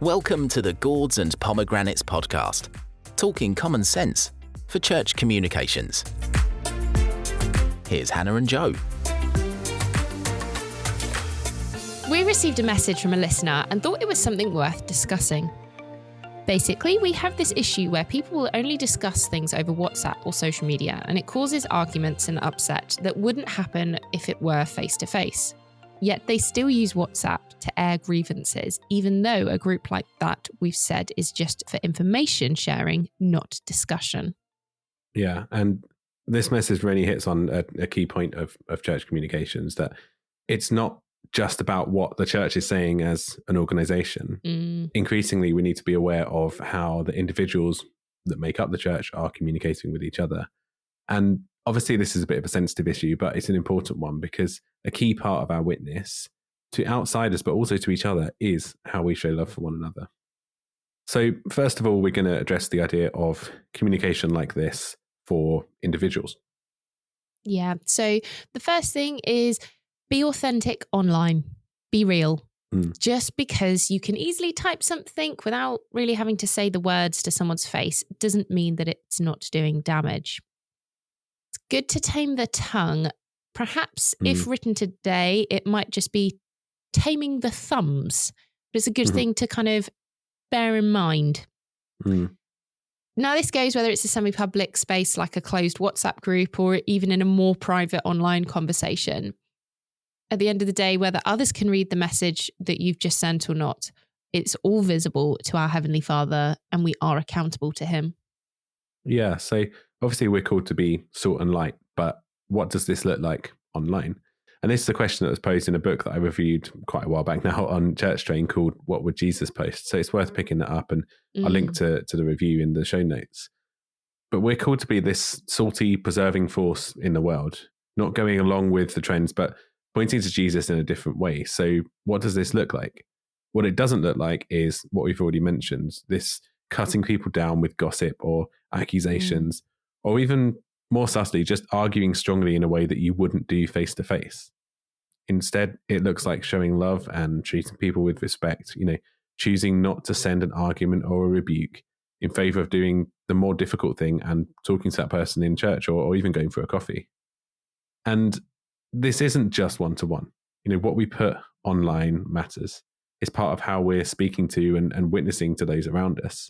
Welcome to the Gourds and Pomegranates podcast, talking common sense for church communications. Here's Hannah and Joe. We received a message from a listener and thought it was something worth discussing. Basically, we have this issue where people will only discuss things over WhatsApp or social media, and it causes arguments and upset that wouldn't happen if it were face-to-face. Yet they still use WhatsApp to air grievances, even though a group like that, we've said, is just for information sharing, not discussion. Yeah, and this message really hits on a key point of church communications, that it's not just about what the church is saying as an organisation. Increasingly, we need to be aware of how the individuals that make up the church are communicating with each other. And obviously, this is a bit of a sensitive issue, but it's an important one because a key part of our witness to outsiders, but also to each other, is how we show love for one another. So first of all, we're going to address the idea of communication like this for individuals. Yeah, so the first thing is be authentic online, be real. Just because you can easily type something without really having to say the words to someone's face doesn't mean that it's not doing damage. It's good to tame the tongue. Perhaps if written today, it might just be taming the thumbs. But it's a good thing to kind of bear in mind. Now, this goes whether it's a semi-public space like a closed WhatsApp group or even in a more private online conversation. At the end of the day, whether others can read the message that you've just sent or not, it's all visible to our Heavenly Father and we are accountable to Him. Yeah, so obviously we're called to be salt and light, but what does this look like online? And this is a question that was posed in a book that I reviewed quite a while back now on Church Train called What Would Jesus Post? So it's worth picking that up, and I'll link to the review in the show notes. But we're called to be this salty, preserving force in the world, not going along with the trends, but pointing to Jesus in a different way. So what does this look like? What it doesn't look like is what we've already mentioned, this cutting people down with gossip or accusations, or even more subtly, just arguing strongly in a way that you wouldn't do face to face. Instead, it looks like showing love and treating people with respect, choosing not to send an argument or a rebuke in favor of doing the more difficult thing and talking to that person in church or even going for a coffee. And this isn't just one-to-one. What we put online matters. It's part of how we're speaking to and witnessing to those around us.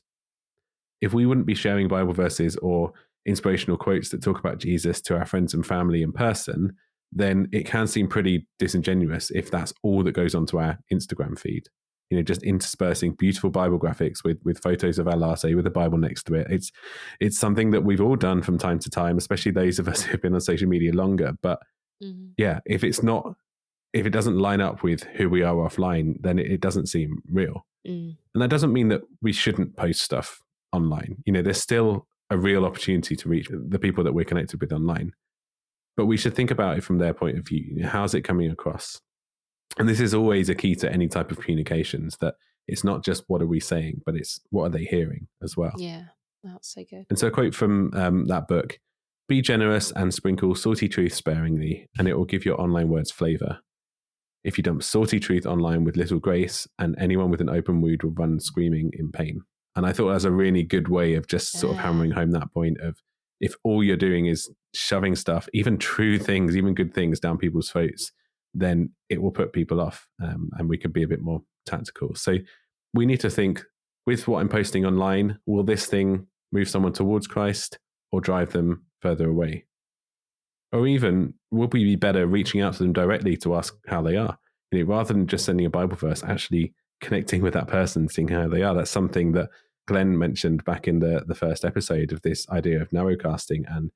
If we wouldn't be sharing Bible verses or inspirational quotes that talk about Jesus to our friends and family in person, then it can seem pretty disingenuous if that's all that goes onto our Instagram feed. Just interspersing beautiful Bible graphics with photos of our latte with a Bible next to it. It's something that we've all done from time to time, especially those of us who've been on social media longer. But yeah, if it doesn't line up with who we are offline, then it doesn't seem real. And that doesn't mean that we shouldn't post stuff online. There's still a real opportunity to reach the people that we're connected with online. But we should think about it from their point of view. How's it coming across? And this is always a key to any type of communications, that it's not just what are we saying, but it's what are they hearing as well. Yeah, that's so good. And so a quote from that book: "Be generous and sprinkle salty truth sparingly, and it will give your online words flavour. If you dump salty truth online with little grace, and anyone with an open wound will run screaming in pain." And I thought that was a really good way of just sort of hammering home that point of, if all you're doing is shoving stuff, even true things, even good things, down people's throats, then it will put people off, and we could be a bit more tactical. So we need to think, with what I'm posting online, will this thing move someone towards Christ or drive them further away? Or even, would we be better reaching out to them directly to ask how they are? Rather than just sending a Bible verse, actually connecting with that person, seeing how they are. That's something that Glenn mentioned back in the first episode of this idea of narrowcasting and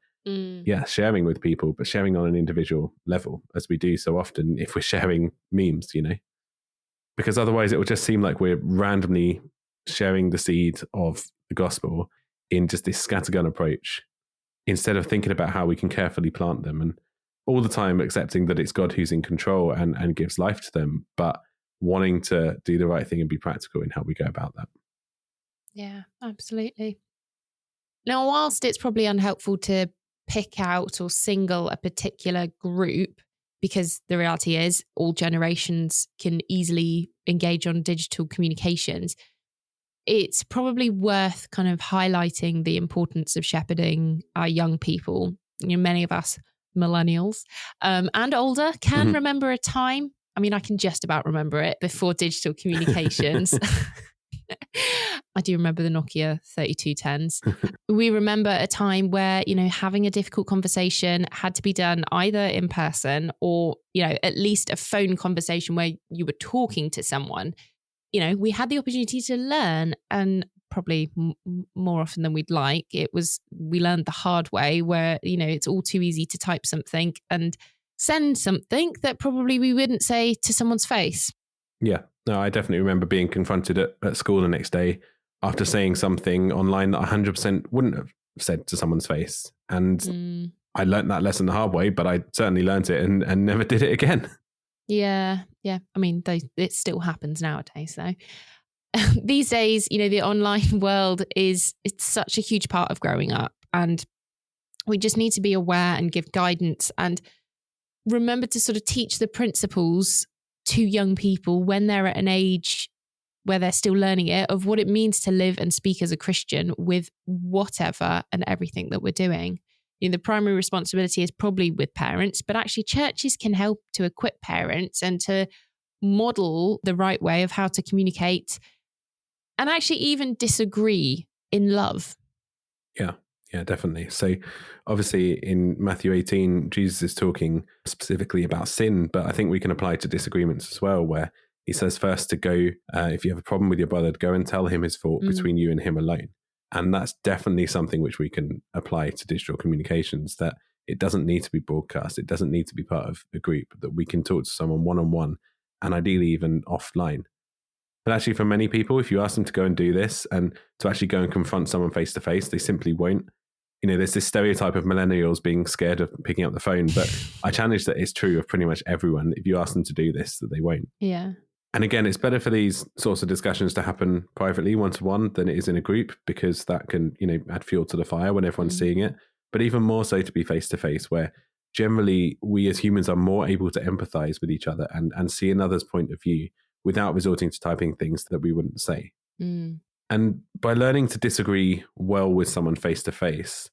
sharing with people, but sharing on an individual level, as we do so often if we're sharing memes, because otherwise it will just seem like we're randomly sharing the seed of the gospel in just this scattergun approach, instead of thinking about how we can carefully plant them and all the time accepting that it's God who's in control and gives life to them, but wanting to do the right thing and be practical in how we go about that. Yeah, absolutely. Now, whilst it's probably unhelpful to pick out or single a particular group, because the reality is all generations can easily engage on digital communications, it's probably worth kind of highlighting the importance of shepherding our young people. Many of us millennials and older can remember a time. I mean, I can just about remember it before digital communications. I do remember the Nokia 3210s. We remember a time where, having a difficult conversation had to be done either in person or, at least a phone conversation where you were talking to someone. We had the opportunity to learn, and probably more often than we'd like, we learned the hard way where, it's all too easy to type something and send something that probably we wouldn't say to someone's face. Yeah, no, I definitely remember being confronted at school the next day after saying something online that I 100% wouldn't have said to someone's face. And I learned that lesson the hard way, but I certainly learned it and never did it again. Yeah. I mean, it still happens nowadays, though. These days, the online world it's such a huge part of growing up, and we just need to be aware and give guidance and remember to sort of teach the principles to young people when they're at an age where they're still learning it, of what it means to live and speak as a Christian with whatever and everything that we're doing. The primary responsibility is probably with parents, but actually churches can help to equip parents and to model the right way of how to communicate and actually even disagree in love. Yeah, definitely. So obviously in Matthew 18, Jesus is talking specifically about sin, but I think we can apply to disagreements as well, where he says first to go, if you have a problem with your brother, go and tell him his fault between you and him alone. And that's definitely something which we can apply to digital communications, that it doesn't need to be broadcast. It doesn't need to be part of a group, that we can talk to someone one-on-one and ideally even offline. But actually for many people, if you ask them to go and do this and to actually go and confront someone face-to-face, they simply won't. There's this stereotype of millennials being scared of picking up the phone, but I challenge that it's true of pretty much everyone. If you ask them to do this, that they won't. Yeah. And again, it's better for these sorts of discussions to happen privately, one-to-one, than it is in a group, because that can, add fuel to the fire when everyone's seeing it. But even more so to be face-to-face, where generally we as humans are more able to empathize with each other and see another's point of view without resorting to typing things that we wouldn't say. And by learning to disagree well with someone face-to-face,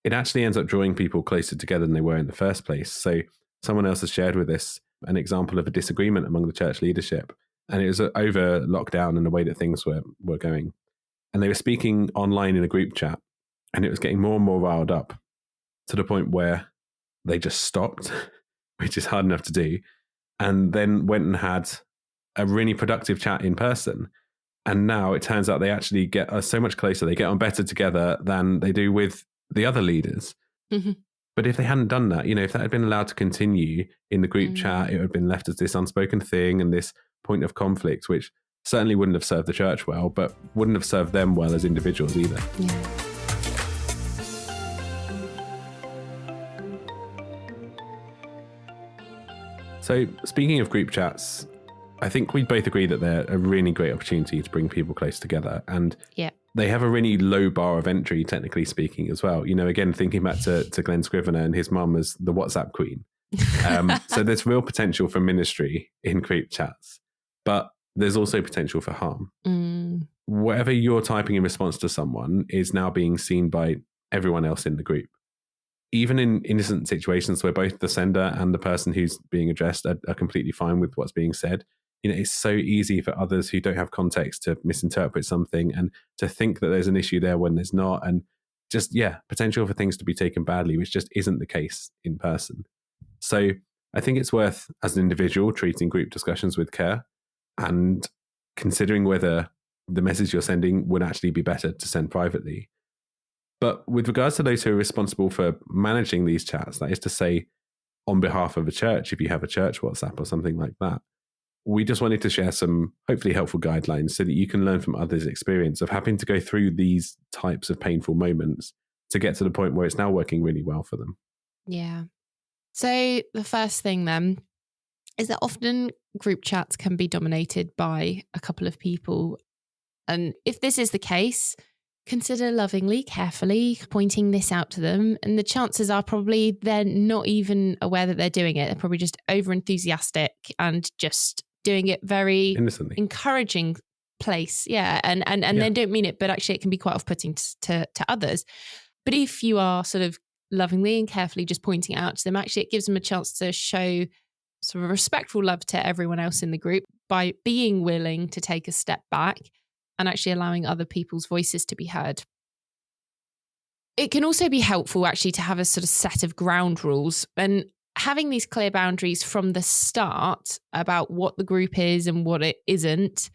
it actually ends up drawing people closer together than they were in the first place. So someone else has shared with us an example of a disagreement among the church leadership. And it was over lockdown and the way that things were going. And they were speaking online in a group chat, and it was getting more and more riled up to the point where they just stopped, which is hard enough to do, and then went and had a really productive chat in person. And now it turns out they actually get so much closer. They get on better together than they do with the other leaders. But if they hadn't done that, if that had been allowed to continue in the group chat, it would have been left as this unspoken thing and this point of conflict, which certainly wouldn't have served the church well, but wouldn't have served them well as individuals either. Yeah. So speaking of group chats, I think we both agree that they're a really great opportunity to bring people close together. And they have a really low bar of entry, technically speaking, as well. Again, thinking back to Glenn Scrivener and his mum as the WhatsApp queen. So there's real potential for ministry in group chats, but there's also potential for harm. Whatever you're typing in response to someone is now being seen by everyone else in the group. Even in innocent situations where both the sender and the person who's being addressed are completely fine with what's being said, it's so easy for others who don't have context to misinterpret something and to think that there's an issue there when there's not. And just, potential for things to be taken badly, which just isn't the case in person. So I think it's worth, as an individual, treating group discussions with care and considering whether the message you're sending would actually be better to send privately. But with regards to those who are responsible for managing these chats, that is to say, on behalf of a church, if you have a church WhatsApp or something like that, we just wanted to share some hopefully helpful guidelines so that you can learn from others' experience of having to go through these types of painful moments to get to the point where it's now working really well for them. Yeah. So the first thing then is that often group chats can be dominated by a couple of people. And if this is the case, consider lovingly, carefully pointing this out to them. And the chances are probably they're not even aware that they're doing it. They're probably just over enthusiastic and just doing it very innocently, encouraging place. Yeah. And they don't mean it, but actually it can be quite off-putting to others. But if you are sort of lovingly and carefully just pointing out to them, actually it gives them a chance to show sort of respectful love to everyone else in the group by being willing to take a step back and actually allowing other people's voices to be heard. It can also be helpful actually to have a sort of set of ground rules, and having these clear boundaries from the start about what the group is and what it isn't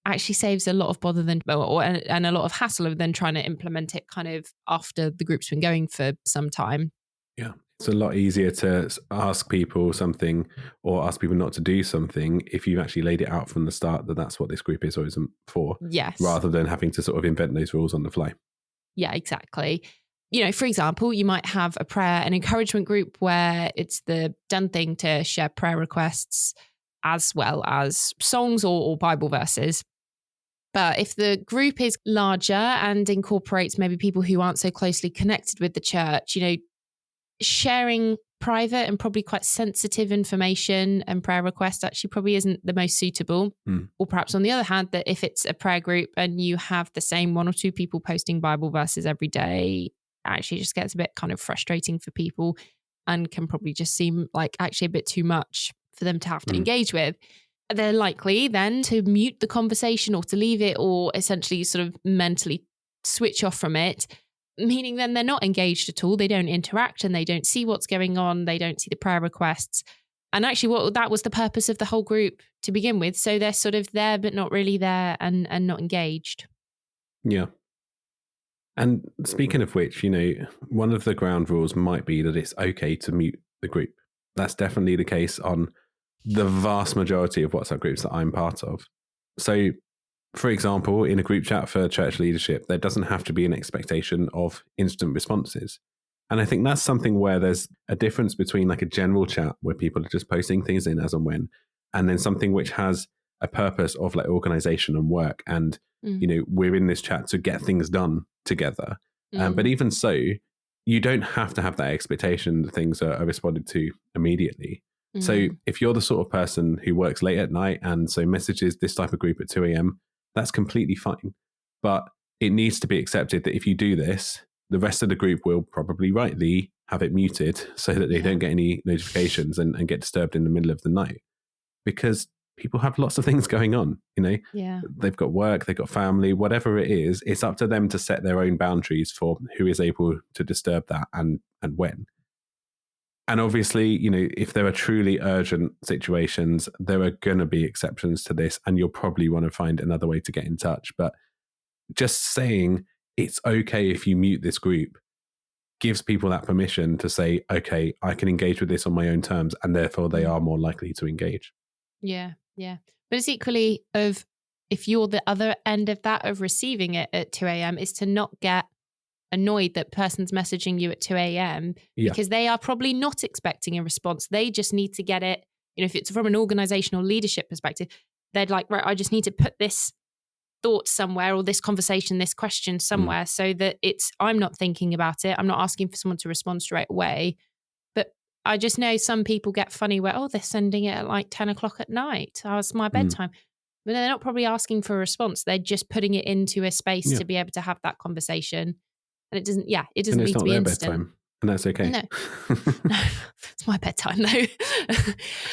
actually saves a lot of bother and a lot of hassle of then trying to implement it kind of after the group's been going for some time. Yeah. It's a lot easier to ask people something or ask people not to do something if you've actually laid it out from the start that that's what this group is or isn't for. Yes. Rather than having to sort of invent those rules on the fly. Yeah, exactly. You know, for example, you might have a prayer and encouragement group where it's the done thing to share prayer requests as well as songs or Bible verses. But if the group is larger and incorporates maybe people who aren't so closely connected with the church, you know, sharing private and probably quite sensitive information and prayer requests actually probably isn't the most suitable. Or perhaps on the other hand, that if it's a prayer group and you have the same one or two people posting Bible verses every day, actually just gets a bit kind of frustrating for people and can probably just seem like actually a bit too much for them to have to engage with. They're likely then to mute the conversation or to leave it or essentially sort of mentally switch off from it, meaning then they're not engaged at all. They don't interact and they don't see what's going on. They don't see the prayer requests. And actually that was the purpose of the whole group to begin with. So they're sort of there, but not really there and not engaged. Yeah. And speaking of which, you know, one of the ground rules might be that it's okay to mute the group. That's definitely the case on the vast majority of WhatsApp groups that I'm part of. So, for example, in a group chat for church leadership, there doesn't have to be an expectation of instant responses. And I think that's something where there's a difference between like a general chat where people are just posting things in as and when, and then something which has a purpose of like organization and work. And, you know, we're in this chat to get things done together. But even so, you don't have to have that expectation that things are responded to immediately. So if you're the sort of person who works late at night and so messages this type of group at 2 a.m., that's completely fine. But it needs to be accepted that if you do this, the rest of the group will probably rightly have it muted so that they don't get any notifications and get disturbed in the middle of the night. Because people have lots of things going on, you know. Yeah. They've got work, they've got family, whatever it is, it's up to them to set their own boundaries for who is able to disturb that and when. And obviously, you know, if there are truly urgent situations, there are going to be exceptions to this, and you'll probably want to find another way to get in touch. But just saying it's okay if you mute this group gives people that permission to say, okay, I can engage with this on my own terms, and therefore they are more likely to engage. Yeah, yeah. But it's equally of if you're the other end of that, of receiving it at 2 a.m., is to not get annoyed that person's messaging you at 2 a.m. because they are probably not expecting a response. They just need to get it. You know, if it's from an organizational leadership perspective, they're like, right, I just need to put this thought somewhere or this conversation, this question somewhere so that I'm not thinking about it. I'm not asking for someone to respond straight away. But I just know some people get funny where, they're sending it at like 10 o'clock at night. It's my bedtime. But they're not probably asking for a response. They're just putting it into a space to be able to have that conversation. And it doesn't need to be instant. Bedtime, and that's okay. No, it's my bedtime though.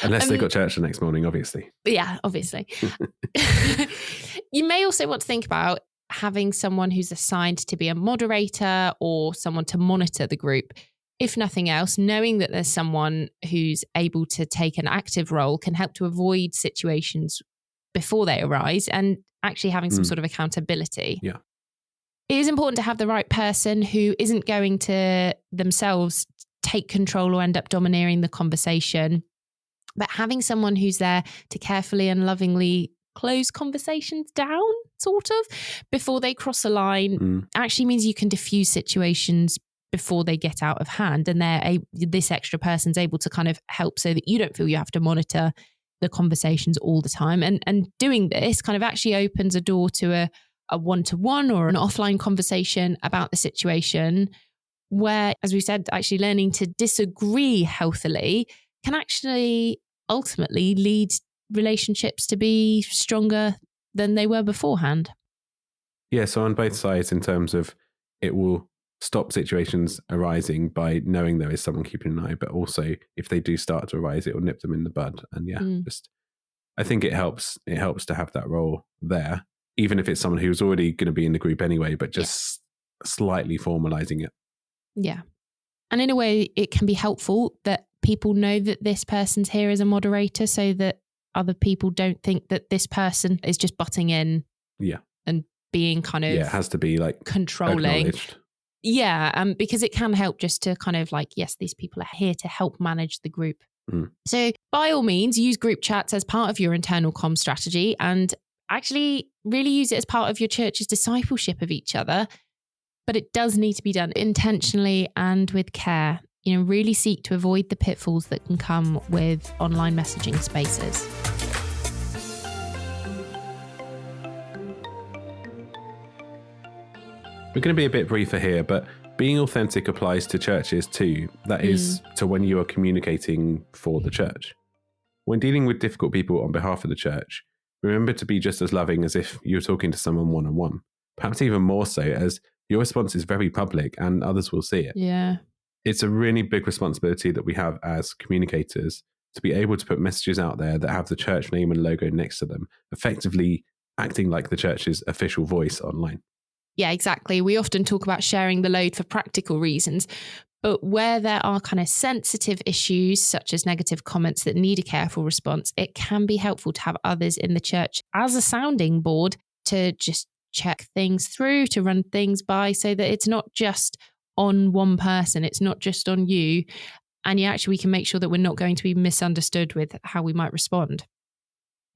Unless they've got church the next morning, obviously. Yeah, obviously. You may also want to think about having someone who's assigned to be a moderator or someone to monitor the group. If nothing else, knowing that there's someone who's able to take an active role can help to avoid situations before they arise and actually having some sort of accountability. Yeah. It is important to have the right person who isn't going to themselves take control or end up domineering the conversation, but having someone who's there to carefully and lovingly close conversations down, sort of, before they cross a line, actually means you can diffuse situations before they get out of hand. And this extra person's able to kind of help so that you don't feel you have to monitor the conversations all the time. And doing this kind of actually opens a door to a one-to-one or an offline conversation about the situation where, as we said, actually learning to disagree healthily can actually ultimately lead relationships to be stronger than they were beforehand. Yeah, so on both sides, in terms of it will stop situations arising by knowing there is someone keeping an eye, but also if they do start to arise, it will nip them in the bud. And just I think it helps to have that role there, even if it's someone who's already going to be in the group anyway, but just slightly formalizing it. Yeah. And in a way, it can be helpful that people know that this person's here as a moderator, so that other people don't think that this person is just butting in. Yeah. And being kind of... Yeah, it has to be like controlling. Acknowledged. Yeah, because it can help just to kind of like, yes, these people are here to help manage the group. So by all means, use group chats as part of your internal comm strategy, and actually really use it as part of your church's discipleship of each other. But it does need to be done intentionally and with care. You know, really seek to avoid the pitfalls that can come with online messaging spaces. We're going to be a bit briefer here, but being authentic applies to churches too. That is to when you are communicating for the church. When dealing with difficult people on behalf of the church, remember to be just as loving as if you were talking to someone one-on-one. Perhaps even more so, as your response is very public and others will see it. Yeah. It's a really big responsibility that we have as communicators to be able to put messages out there that have the church name and logo next to them, effectively acting like the church's official voice online. Yeah, exactly. We often talk about sharing the load for practical reasons, but where there are kind of sensitive issues, such as negative comments that need a careful response, it can be helpful to have others in the church as a sounding board to just check things through, to run things by, so that it's not just on one person, it's not just on you. And we can make sure that we're not going to be misunderstood with how we might respond.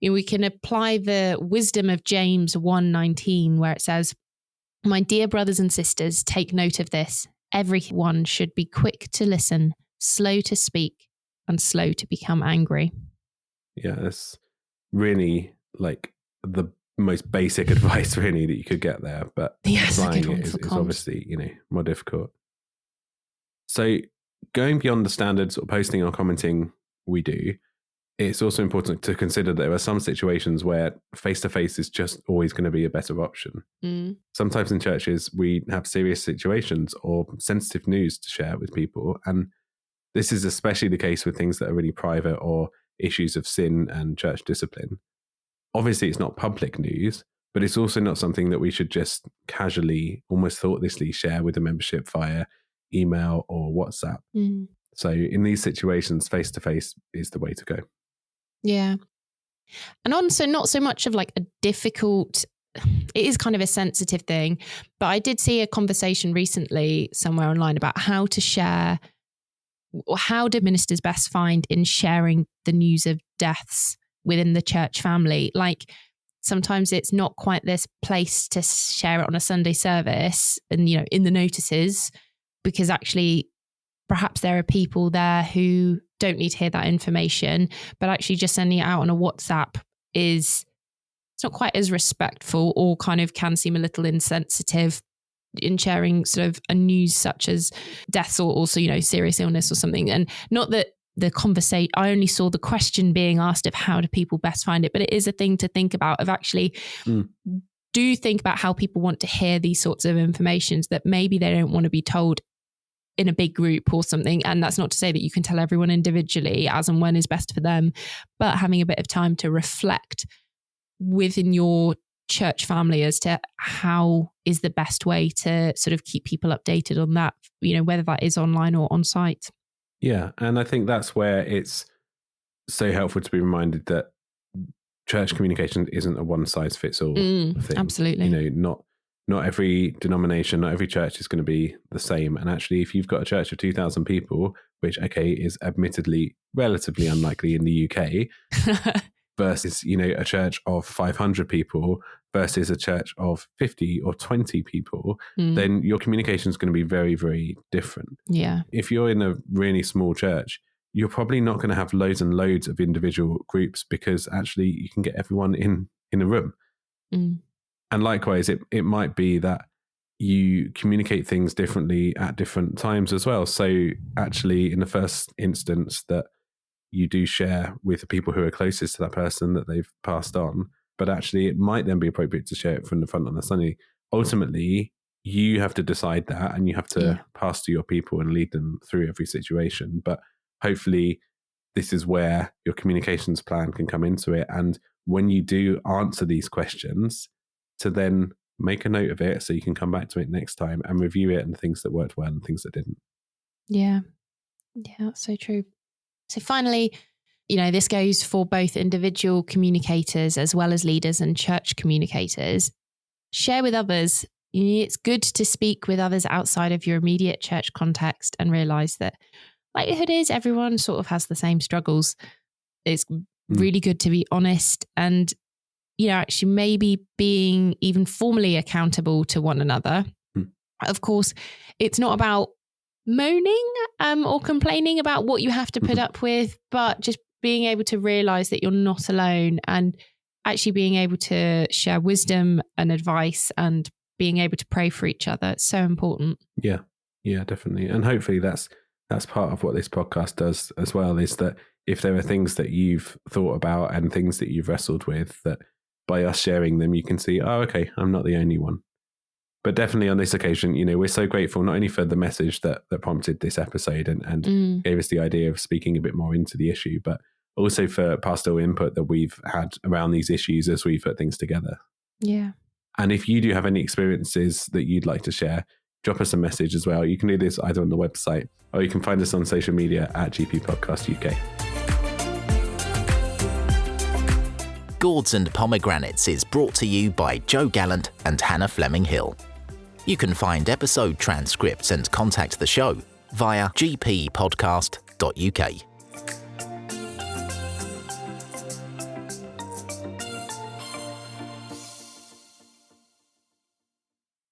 You know, we can apply the wisdom of James 1:19, where it says, "My dear brothers and sisters, take note of this. Everyone should be quick to listen, slow to speak, and slow to become angry." Yeah, that's really like the most basic advice really that you could get there, but applying it is obviously, more difficult. So going beyond the standards or posting or commenting we do, it's also important to consider that there are some situations where face-to-face is just always going to be a better option. Sometimes in churches, we have serious situations or sensitive news to share with people. And this is especially the case with things that are really private or issues of sin and church discipline. Obviously, it's not public news, but it's also not something that we should just casually, almost thoughtlessly share with the membership via email or WhatsApp. So in these situations, face-to-face is the way to go. Yeah. And also not so much of like a difficult, it is kind of a sensitive thing, but I did see a conversation recently somewhere online about how to share, or how do ministers best find in sharing the news of deaths within the church family. Like sometimes it's not quite this place to share it on a Sunday service and, in the notices, because actually perhaps there are people there who don't need to hear that information, but actually just sending it out on a WhatsApp it's not quite as respectful, or kind of can seem a little insensitive in sharing sort of a news such as deaths or also, serious illness or something. And not that the conversation, I only saw the question being asked of how do people best find it, but it is a thing to think about of actually do think about how people want to hear these sorts of informations that maybe they don't want to be told in a big group or something. And that's not to say that you can tell everyone individually as and when is best for them, but having a bit of time to reflect within your church family as to how is the best way to sort of keep people updated on that, whether that is online or on site. Yeah. And I think that's where it's so helpful to be reminded that church communication isn't a one size fits all thing. Absolutely. Not every denomination, not every church is going to be the same. And actually, if you've got a church of 2,000 people, which, is admittedly relatively unlikely in the UK, versus, a church of 500 people versus a church of 50 or 20 people, then your communication is going to be very, very different. Yeah. If you're in a really small church, you're probably not going to have loads and loads of individual groups, because actually you can get everyone in a room. And likewise, it might be that you communicate things differently at different times as well. So actually, in the first instance, that you do share with the people who are closest to that person that they've passed on, but actually it might then be appropriate to share it from the front on a Sunday. Ultimately, you have to decide that, and you have to pastor your people and lead them through every situation. But hopefully this is where your communications plan can come into it. And when you do answer these questions, to then make a note of it so you can come back to it next time and review it, and things that worked well and things that didn't. Yeah. Yeah, that's so true. So finally, this goes for both individual communicators as well as leaders and church communicators. Share with others. It's good to speak with others outside of your immediate church context and realize that likelihood is everyone sort of has the same struggles. It's really good to be honest and, actually maybe being even formally accountable to one another. Of course, it's not about moaning or complaining about what you have to put up with, but just being able to realize that you're not alone and actually being able to share wisdom and advice and being able to pray for each other. It's so important. Yeah, definitely. And hopefully that's part of what this podcast does as well, is that if there are things that you've thought about and things that you've wrestled with, that by us sharing them, you can see, oh, okay, I'm not the only one. But definitely on this occasion, we're so grateful not only for the message that prompted this episode and gave us the idea of speaking a bit more into the issue, but also for pastoral input that we've had around these issues as we put things together. Yeah. And if you do have any experiences that you'd like to share, drop us a message as well. You can do this either on the website or you can find us on social media at GP Podcast UK. Gourds and Pomegranates is brought to you by Joe Gallant and Hannah Fleming Hill. You can find episode transcripts and contact the show via gppodcast.uk.